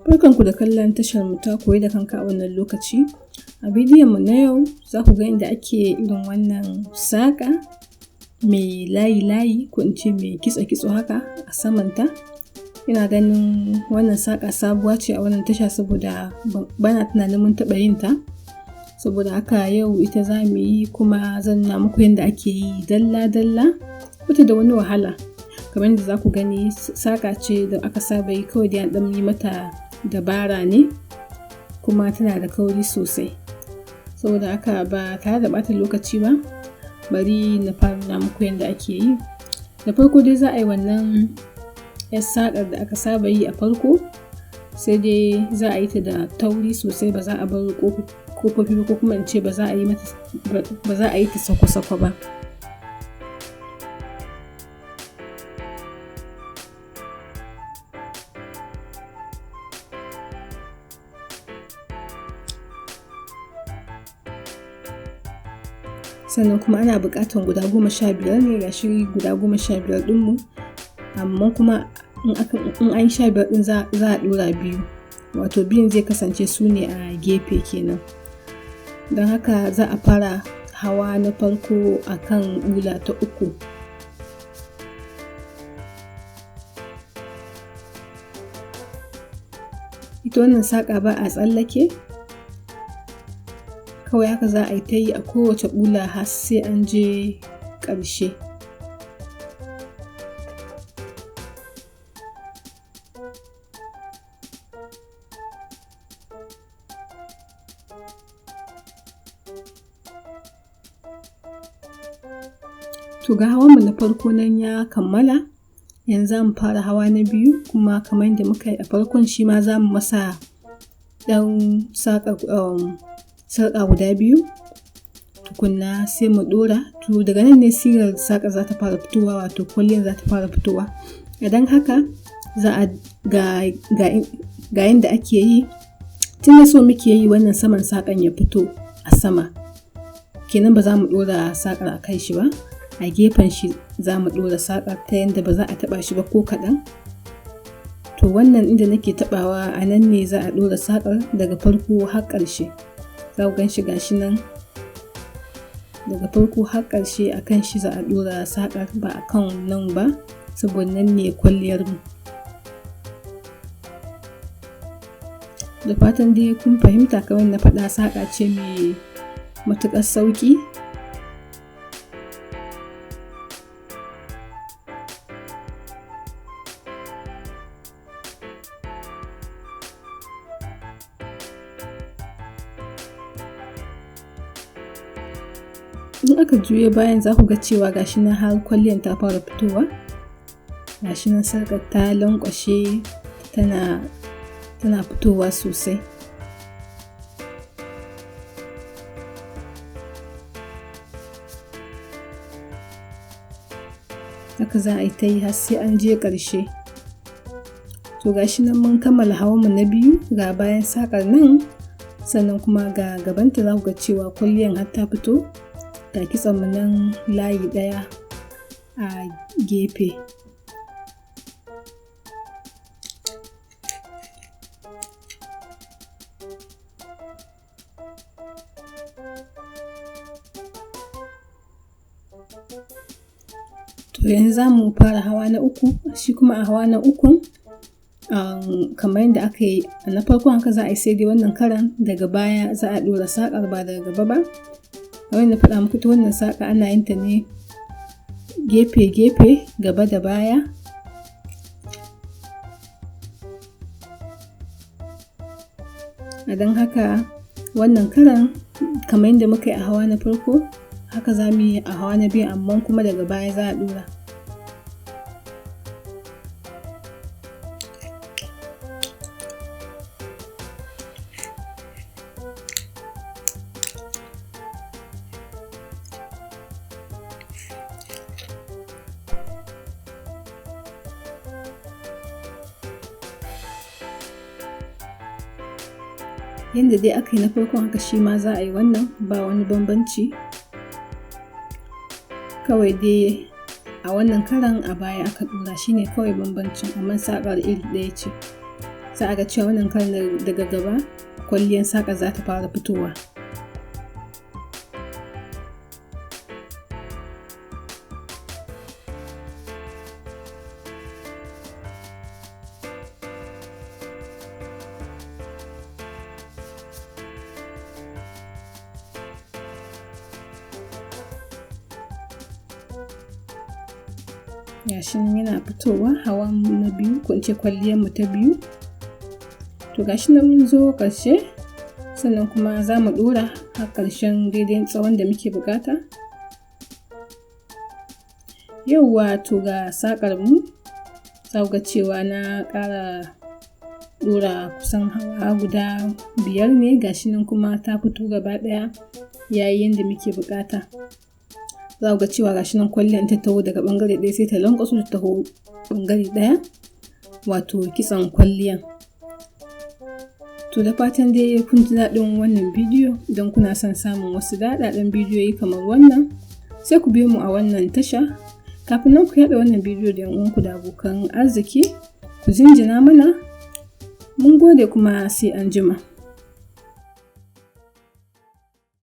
Barkanku da kallon tashar mu ta koyi da kanka a wannan lokaci. A bidiyon mu na yau za ku ga inda ake irin wannan saƙa mai layi-layi ko in ce mai kitso-kitso haka a samanta. Ina ganin wannan saƙa sabuwa ce a wannan tasha saboda bana tunanin mun taɓa yin ta. Saboda haka yau ita za mu yi kuma zan nuna muku yadda ake yi dalla-dalla, bata da wani wahala. Kamar yadda za ku gani saƙa ce da aka saba yi kawai dai an ɗan yi mata dabara ne kuma tana da kauri sosai. Saboda haka ba tare da ɓata lokaci ba, bari na fara nuna muku yadda ake yi. Da farko dai za a yi wannan 'yar saƙar da aka saba yi a farko, sai dai za a yi ta da tauri sosai, ba za a bar ƙofofi ba ko kuma in ce ba za a yi ta sako-sako ba. Sannan kuma ana buƙatar guda 15 ne, ga shi guda 15 ɗinmu, amma kuma in an yi 15 ɗin za a ɗora 2, wato biyun zai kasance su ne a gefe kenan. Don haka za a fara hawa na farko a kan ula ta 3. Ita wannan saƙa ba a tsallake, kawai haka za a yi ta yi a kowace ɓula har sai an je ƙarshe. To ga hawanmu na farko nan ya kammala, yanzu za mu fara hawa na biyu, kuma kamar yadda muka yi a farkon shi ma za mu masa ɗan sarƙa guda 2 tukunna sai mu ɗora. To daga nan ne sirar saƙa za ta fara fitowa, wato kwalliyar za ta fara fitowa. Idan haka za a ga yadda ake yi, tun da so muke yi wannan saman saƙan ya fito a sama, kenan ba za mu ɗora saƙar a kai shi ba, a gefen shi za mu ɗora saƙar ta yadda ba za a taɓa shi ba ko kaɗan. To wannan inda nake taɓawa a nan ne za a ɗora saƙar daga farko har ƙarshe. Za ku gan shi gashi nan daga farko har ƙarshe a kan shi za a ɗora saƙar, ba a kan nan ba, saboda nan ne kwalliyar mu. Da fatan dai kun fahimta, kamar na faɗa saƙa ce mai matuƙar sauƙi. In aka juye bayan za ku ga cewa gashi nan har kwalliyar ta fara fitowa. Gashi nan saƙar ta lanƙwashe, tana fitowa sosai. Haka za a yi ta yi har sai an je ƙarshe. To gashi nan mun kammala hawanmu na biyu, ga bayan saƙar nan, sannan kuma ga gabanta za ku ga cewa kwalliyar har ta fito. Ga kitson mu nan layi ɗaya a gefe. To yanzu za mu fara hawa na 3, shi kuma a hawa na 3 kamar yadda aka yi a na farkon haka za a yi, sai dai wannan karan daga baya za a ɗora saƙar ba daga gaba ba. Kamar na faɗa muku, ta wannan saƙa ana yin ta ne gefe-gefe, gaba da baya. A don haka wannan karan kamar yadda muka yi a hawa na farko, haka za mu yi a hawa na biyu, amma kuma daga baya za a ɗora. Yanda dai aka yi na farkon haka shi ma za a yi wannan, ba wani bambanci. Kawai dai a wannan karan a baya aka ɗora, shi ne kawai bambancin, amma saƙar iri ɗaya ce. za a ga cewa wannan karan daga gaba kwalliyar saƙa za ta fara fitowa. Gashi nan yana fitowa hawan na biyu ko in ce kwalliyar mu ta biyu. To gashi nan mun zo ƙarshe, sannan kuma za mu ɗora har ƙarshen daidai tsawon da muke buƙata. Yauwa to ga saƙar mu, za ku ga cewa na ƙara ɗora kusan hawa guda 5 ne, gashi nan kuma ta fito gaba ɗaya yayi yanda muke buƙata. Za ku ga cewa gashi nan kwalliyar ta taho daga ɓangare ɗaya sai ta lankwaso ta taho ɓangare ɗaya, wato kitson kwalliyar. To da fatan dai kun ji daɗin wannan bidiyo. Idan kuna son samun wasu daɗaɗɗen bidiyoyi kamar wannan, sai ku biyo mu a wannan tasha. Kafin nan ku yaɗa wannan bidiyo da 'yan uwanku da abokan arziki, ku jinjina mana. Mun gode kuma sai anjima.